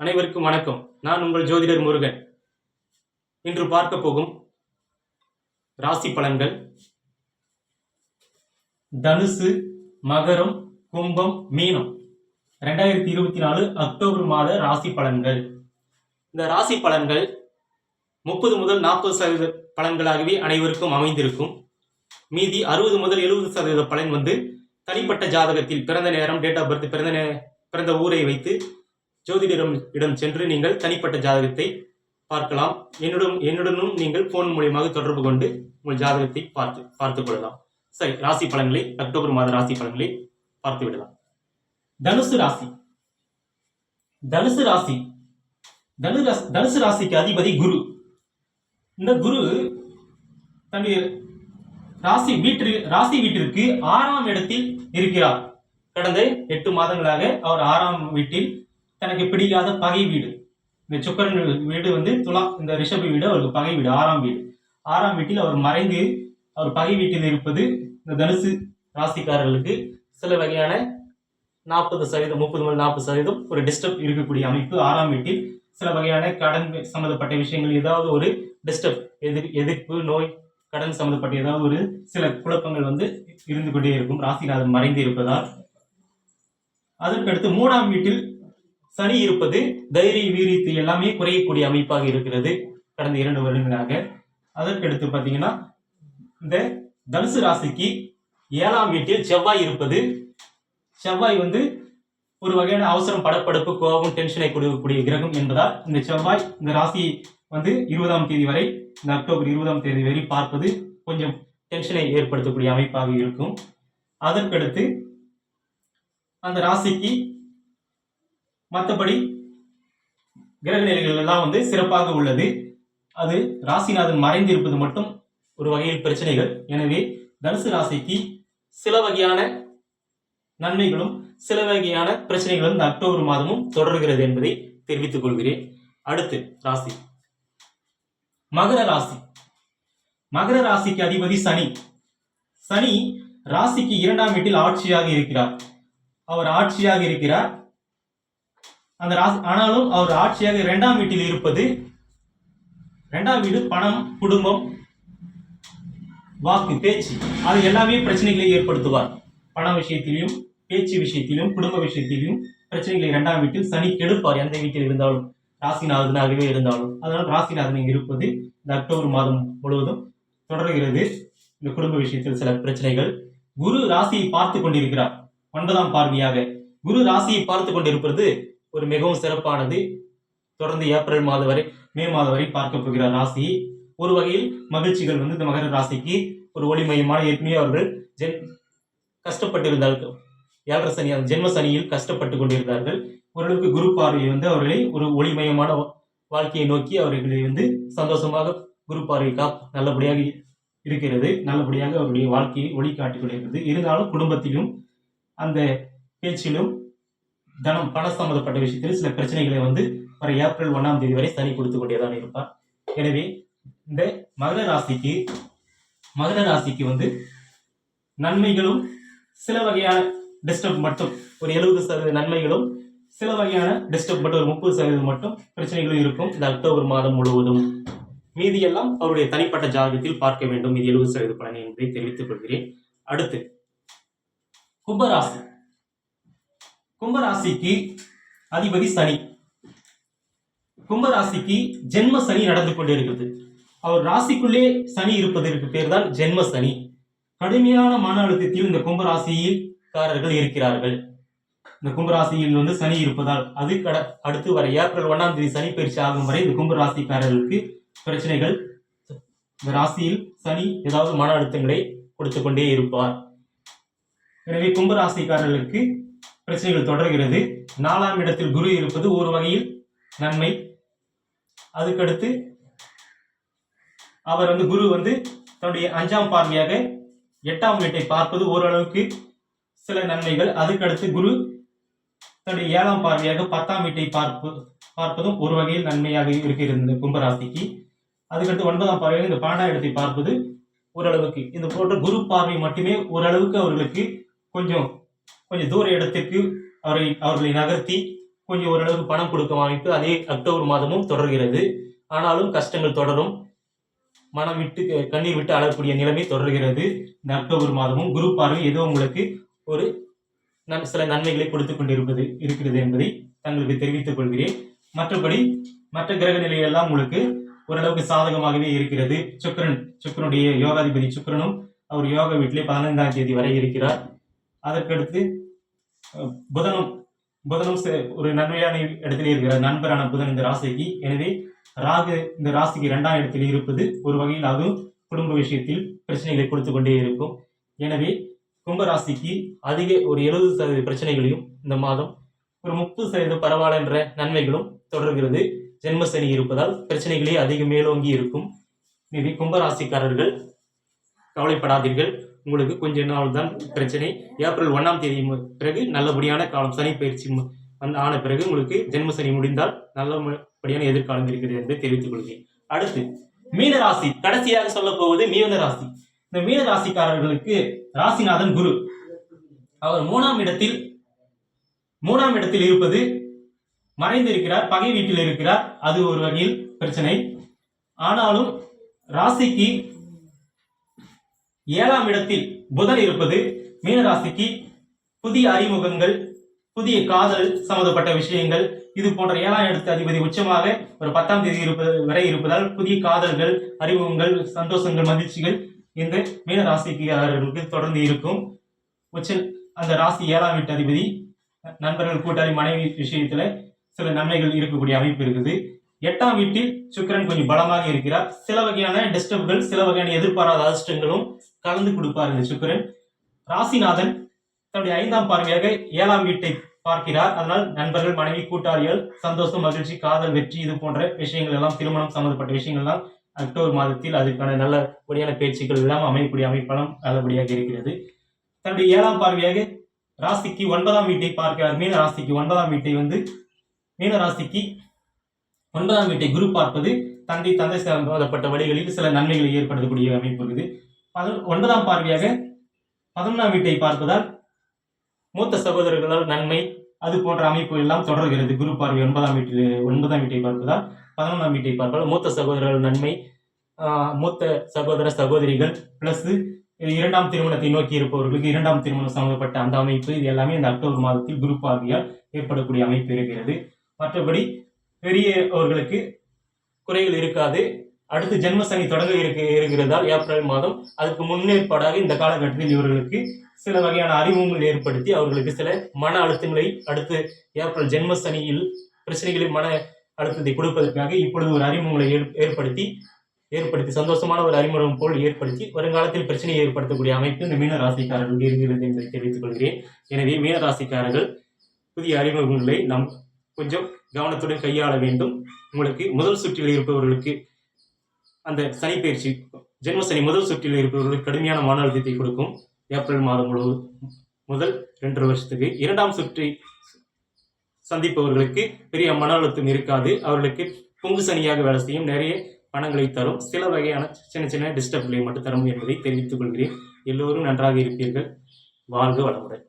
அனைவருக்கும் வணக்கம். நான் உங்கள் ஜோதிடர் முருகன். இன்று பார்க்க போகும் ராசி பலன்கள் தனுசு, மகரம், கும்பம், மீனம் 2024 அக்டோபர் மாத ராசி பலன்கள். இந்த ராசி பலன்கள் 30 முதல் 40% பலன்களாகவே அனைவருக்கும் அமைந்திருக்கும். மீதி 60 முதல் 70% பலன் தனிப்பட்ட ஜாதகத்தில் பிறந்த நேரம், டேட் ஆஃப் பர்த், பிறந்த ஊரை வைத்து ஜோதிடரிடம் சென்று நீங்கள் தனிப்பட்ட ஜாதகத்தை பார்க்கலாம். என்னுடனும் நீங்கள் போன் மூலியமாக தொடர்பு கொண்டு உங்கள் ஜாதகத்தை பார்த்துக் கொள்ளலாம். சரி, ராசி பலன்களை, அக்டோபர் மாத ராசி பலன்களை பார்த்து விடலாம். தனுசு ராசி. தனுசு ராசிக்கு அதிபதி குரு. இந்த குரு தன்னுடைய ராசி வீட்டிற்கு 6ஆம் இடத்தில் இருக்கிறார். கடந்த 8 மாதங்களாக அவர் 6ஆம் வீட்டில் தனக்கு பிடிக்காத பகை வீடு, இந்த சுக்கரன் வீடு துலாம், இந்த ரிஷப வீடு அவருக்கு பகை வீடு, 6ஆம் வீடு. 6ஆம் வீட்டில் அவர் மறைந்து அவர் பகை வீட்டில் இருப்பது இந்த தனுசு ராசிக்காரர்களுக்கு சில வகையான 40%, 30 முதல் 40% ஒரு டிஸ்டர்ப் இருக்கக்கூடிய அமைப்பு. 6ஆம் வீட்டில் சில வகையான கடன் சம்பந்தப்பட்ட விஷயங்கள், ஏதாவது ஒரு டிஸ்டர்ப், எதிர்ப்பு, நோய், கடன் சம்பந்தப்பட்ட ஏதாவது ஒரு சில குழப்பங்கள் இருந்து கொண்டே இருக்கும் ராசிநாதன் மறைந்து இருப்பதால். அதற்கடுத்து 3ஆம் வீட்டில் சனி இருப்பது தைரிய வீரியத்தை எல்லாமே குறையக்கூடிய அமைப்பாக இருக்கிறது கடந்த 2 வருடங்களாக. அதற்கடுத்து பார்த்தீங்கன்னா இந்த தனுசு ராசிக்கு 7ஆம் வீட்டில் செவ்வாய் இருப்பது. செவ்வாய் ஒரு வகையான அவசரம், படப்படுப்பு, கோபம், டென்ஷனை கொடுக்கக்கூடிய கிரகம் என்பதால் இந்த செவ்வாய் இந்த ராசி 20ஆம் தேதி வரை, இந்த அக்டோபர் 20ஆம் தேதி வரை பார்ப்பது கொஞ்சம் டென்ஷனை ஏற்படுத்தக்கூடிய அமைப்பாக இருக்கும். அதற்கடுத்து அந்த ராசிக்கு மற்றபடி கிரக நிலைகள் எல்லாம் சிறப்பாக உள்ளது. அது ராசிநாதன் மறைந்திருப்பது மட்டும் ஒரு வகையில் பிரச்சனைகள். எனவே தனுசு ராசிக்கு சில வகையான நன்மைகளும் சில வகையான பிரச்சனைகளும் இந்த அக்டோபர் மாதமும் தொடர்கிறது என்பதை தெரிவித்துக் கொள்கிறேன். அடுத்து ராசி மகர ராசி. மகர ராசிக்கு அதிபதி சனி. சனி ராசிக்கு 2ஆம் வீட்டில் ஆட்சியாக இருக்கிறார். அவர் ஆட்சியாக இருக்கிறார். அந்த ராசி ஆனாலும் அவர் ஆட்சியாக 2ஆம் வீட்டில் இருப்பது, 2ஆம் வீடு பணம், குடும்பம், வாக்கு, பேச்சு, அது எல்லாமே பிரச்சனைகளை ஏற்படுத்துவார். பண விஷயத்திலும், பேச்சு விஷயத்திலும், குடும்ப விஷயத்திலும் பிரச்சனைகளை 2ஆம் வீட்டில் சனி கெடுப்பார். எந்த வீட்டில் இருந்தாலும், ராசிநாதனாகவே இருந்தாலும். அதனால் ராசிநாதன் இருப்பது இந்த அக்டோபர் மாதம் முழுவதும் தொடர்கிறது. இந்த குடும்ப விஷயத்தில் சில பிரச்சனைகள். குரு ராசியை பார்த்து கொண்டிருக்கிறார். 9ஆம் பார்வையாக குரு ராசியை பார்த்து கொண்டிருப்பது ஒரு மிகவும் சிறப்பானது. தொடர்ந்து ஏப்ரல் மாதம் வரை, மே மாதம் வரை பார்க்க போகிறார் ராசி. ஒரு வகையில் மகிழ்ச்சிகள் இந்த மகர ராசிக்கு ஒரு ஒளிமயமான, ஏற்கனவே அவர்கள் கஷ்டப்பட்டிருந்தார்கள். 7.5 சனி, ஜென்ம சனியில் கஷ்டப்பட்டு கொண்டிருந்தார்கள். ஓரளவுக்கு குரு பார்வை அவர்களை ஒரு ஒளிமயமான வாழ்க்கையை நோக்கி அவர்களை சந்தோஷமாக குரு பார்வை நல்லபடியாக இருக்கிறது. நல்லபடியாக அவருடைய வாழ்க்கையை ஒளி காட்டிக் கொண்டிருக்கிறது. இருந்தாலும் குடும்பத்திலும் அந்த பேச்சிலும் தனம், பண சம்பந்தப்பட்ட விஷயத்தில் சில பிரச்சனைகளை வர ஏப்ரல் 1ஆம் தேதி வரை சனி கொடுத்து கொண்டேதான் இருப்பார். எனவே இந்த மகர ராசிக்கு நன்மைகளும் சில வகையான டிஸ்டர்ப் மட்டும், ஒரு 70% நன்மைகளும் சில வகையான டிஸ்டர்ப் மட்டும், ஒரு 30% மட்டும் பிரச்சனைகளும் இருக்கும் இந்த அக்டோபர் மாதம் முழுவதும். மீதியெல்லாம் அவருடைய தனிப்பட்ட ஜாதகத்தில் பார்க்க வேண்டும். இது 70% பலன் என்பதை தெரிவித்துக் கொள்கிறேன். அடுத்து கும்பராசி. கும்பராசிக்கு அதிபதி சனி. கும்பராசிக்கு ஜென்ம சனி நடந்து கொண்டிருக்கிறது. அவர் ராசிக்குள்ளே சனி இருப்பதற்கு பேர் தான் ஜென்ம சனி. கடுமையான மன அழுத்தத்தில் இந்த கும்பராசிக்காரர்கள் இருக்கிறார்கள். இந்த கும்பராசியில் சனி இருப்பதால் அது அடுத்து வர ஏப்ரல் 1ஆம் தேதி சனி பயிற்சி ஆகும் வரை இந்த கும்பராசிக்காரர்களுக்கு பிரச்சனைகள். இந்த ராசியில் சனி ஏதாவது மன அழுத்தங்களை கொடுத்து கொண்டே இருப்பார். எனவே கும்பராசிக்காரர்களுக்கு பிரச்சனைகள் தொடர்கிறது. 4ஆம் இடத்தில் குரு இருப்பது ஒரு வகையில் நன்மை. அதுக்கடுத்து அவர் குரு தன்னுடைய 5ஆம் பார்வையாக 8ஆம் வீட்டை பார்ப்பது ஓரளவுக்கு சில நன்மைகள். அதுக்கடுத்து குரு தன்னுடைய 7ஆம் பார்வையாக 10ஆம் வீட்டை பார்ப்பதும் ஒரு வகையில் நன்மையாக இருக்கிறது இந்த கும்பராசிக்கு. அதுக்கடுத்து 9ஆம் பார்வையாக இந்த 12ஆம் இடத்தை பார்ப்பது ஓரளவுக்கு, இந்த போன்ற குரு பார்வை மட்டுமே ஓரளவுக்கு அவர்களுக்கு கொஞ்சம் தூர இடத்திற்கு அவர்களை நகர்த்தி கொஞ்சம் ஓரளவுக்கு பணம் கொடுக்கும் அமைப்பு அதே அக்டோபர் மாதமும் தொடர்கிறது. ஆனாலும் கஷ்டங்கள் தொடரும். மனம் விட்டு கண்ணீர் விட்டு அழக்கூடிய நிலைமை தொடர்கிறது. இந்த அக்டோபர் மாதமும் குரு பார்வை ஏதோ உங்களுக்கு ஒரு சில நன்மைகளை கொடுத்து இருக்கிறது என்பதை தங்களுக்கு தெரிவித்துக் கொள்கிறேன். மற்றபடி மற்ற கிரக நிலையெல்லாம் உங்களுக்கு ஓரளவுக்கு சாதகமாகவே இருக்கிறது. சுக்கிரனுடைய யோகாதிபதி சுக்கிரனும் அவர் யோக வீட்டிலே 15ஆம் தேதி வரை இருக்கிறார். அதற்கடுத்து புதனும் ஒரு நன்மையான இடத்திலே இருக்கிறார். நண்பரான புதன் இந்த ராசிக்கு. எனவே ராகு இந்த ராசிக்கு 2ஆம் இடத்தில் இருப்பது ஒரு வகையில் அதுவும் குடும்ப விஷயத்தில் பிரச்சனைகளை கொடுத்து கொண்டே இருக்கும். எனவே கும்பராசிக்கு அதிக ஒரு 70% பிரச்சனைகளையும் இந்த மாதம் ஒரு 30% பரவாயில்ல என்ற நன்மைகளும் தொடர்கிறது. ஜென்ம சனி இருப்பதால் பிரச்சனைகளே அதிக மேலோங்கி இருக்கும். எனவே கும்பராசிக்காரர்கள் கவலைப்படாதீர்கள். உங்களுக்கு கொஞ்ச நாள் தான் பிரச்சனை. ஏப்ரல் 1ஆம் தேதி பிறகு நல்லபடியான காலம். சனி பயிற்சி ஆன பிறகு உங்களுக்கு ஜென்ம சனி முடிந்தால் நல்லபடியான எதிர்காலம் இருக்கிறது என்று தெரிவித்துக் கொள்கிறேன். அடுத்து மீனராசி, கடைசியாக சொல்ல போவது மீனராசி. இந்த மீனராசிக்காரர்களுக்கு ராசிநாதன் குரு. அவர் 3ஆம் இடத்தில் இருப்பது மறைந்து இருக்கிறார், பகை வீட்டில் இருக்கிறார். அது ஒரு வகையில் பிரச்சனை. ஆனாலும் ராசிக்கு 7ஆம் இடத்தில் புதன் இருப்பது மீனராசிக்கு புதிய அறிமுகங்கள், புதிய காதல் சம்பந்தப்பட்ட விஷயங்கள், இது போன்ற 7ஆம் இடத்து அதிபதி உச்சமாக ஒரு 10ஆம் தேதி வரை இருப்பதால் புதிய காதல்கள், அறிமுகங்கள், சந்தோஷங்கள், மகிழ்ச்சிகள் இந்த மீன ராசிக்காரர்களுக்கு தொடர்ந்து இருக்கும். அந்த ராசி 7ஆம் வீட்டு அதிபதி நண்பர்கள், கூட்டாளி, மனைவி விஷயத்துல சில நன்மைகள் இருக்கக்கூடிய அமைப்பு இருக்குது. 8ஆம் வீட்டில் சுக்கிரன் கொஞ்சம் பலமாக இருக்கிறார். சில வகையான டிஸ்டர்ப்கள், சில வகையான எதிர்பாராத அதிர்ஷ்டங்களும் கலந்து கொடுப்பார் இந்த சுக்கிரன். ராசிநாதன் தன்னுடைய 5ஆம் பார்வையாக 7ஆம் வீட்டை பார்க்கிறார். அதனால் நண்பர்கள், மனைவி, கூட்டாளிகள், சந்தோஷம், மகிழ்ச்சி, காதல், வெற்றி, இது போன்ற விஷயங்கள் எல்லாம், திருமணம் சம்பந்தப்பட்ட விஷயங்கள் எல்லாம் அக்டோபர் மாதத்தில் அதுக்கான நல்லபடியான பேச்சுக்கள் எல்லாம் அமையக்கூடிய அமைப்பெல்லாம் நல்லபடியாக இருக்கிறது. தன்னுடைய 7ஆம் பார்வையாக ராசிக்கு 9ஆம் வீட்டை பார்க்கிறார். மீன ராசிக்கு 9ஆம் வீட்டை மீன ராசிக்கு 9ஆம் வீட்டை குரு பார்ப்பது தந்தை சம்பந்தப்பட்ட வழிகளில் சில நன்மைகளை ஏற்படுத்தக்கூடிய அமைப்பு இருக்குது. 9ஆம் பார்வையாக 11ஆம் வீட்டை பார்ப்பதால் மூத்த சகோதரர்களால் நன்மை, அது போன்ற அமைப்பு எல்லாம் தொடர்கிறது. குரு பார்வை 9ஆம் வீட்டை பார்ப்பதால் 11ஆம் வீட்டை பார்ப்பதால் மூத்த சகோதரர்கள் நன்மை, மூத்த சகோதர சகோதரிகள் பிளஸ் 2ஆம் திருமணத்தை நோக்கி இருப்பவர்களுக்கு 2ஆம் திருமணம் சம்பந்தப்பட்ட அந்த அமைப்பு, இது எல்லாமே இந்த அக்டோபர் மாதத்தில் குரு பார்வையால் ஏற்படக்கூடிய அமைப்பு இருக்கிறது. மற்றபடி பெரியவர்களுக்கு குறைகள் இருக்காது. அடுத்து ஜென்ம சனி தொடங்க இருக்கிறதால் ஏப்ரல் மாதம் அதுக்கு முன்னேற்பாடாக இந்த காலகட்டத்தில் இவர்களுக்கு சில வகையான அறிமுகங்கள் ஏற்படுத்தி அவர்களுக்கு சில மன அழுத்தங்களை அடுத்து ஏப்ரல் ஜென்ம சனியில் பிரச்சனைகளை மன அழுத்தத்தை கொடுப்பதற்காக இப்பொழுது ஒரு அறிமுகங்களை ஏற்படுத்தி சந்தோஷமான ஒரு அறிமுகம் போல் ஏற்படுத்தி வருங்காலத்தில் பிரச்சனையை ஏற்படுத்தக்கூடிய அமைப்பு இந்த மீன ராசிக்காரர்களுக்கு இருக்கிறது என்பதை தெரிவித்துக் கொள்கிறேன். எனவே மீன ராசிக்காரர்கள் புதிய அறிமுகங்களை நாம் கொஞ்சம் கவனத்துடன் கையாள வேண்டும். உங்களுக்கு முதல் சுற்றில் இருப்பவர்களுக்கு அந்த சனி பயிற்சி ஜென்ம சனி முதல் சுற்றில் இருப்பவர்களுக்கு கடுமையான மன அழுத்தத்தை கொடுக்கும். ஏப்ரல் மாதம் முதல் 2 வருஷத்துக்கு 2ஆம் சுற்றி சந்திப்பவர்களுக்கு பெரிய மன அழுத்தம் இருக்காது. அவர்களுக்கு பொங்கு சனியாக வேலை செய்யும், நிறைய பணங்களை தரும், சில வகையான சின்ன டிஸ்டர்ப்களை மட்டும் தரும் என்பதை தெரிவித்துக் கொள்கிறேன். எல்லோரும் நன்றாக இருப்பீர்கள். வாழ்க வளமுடன்.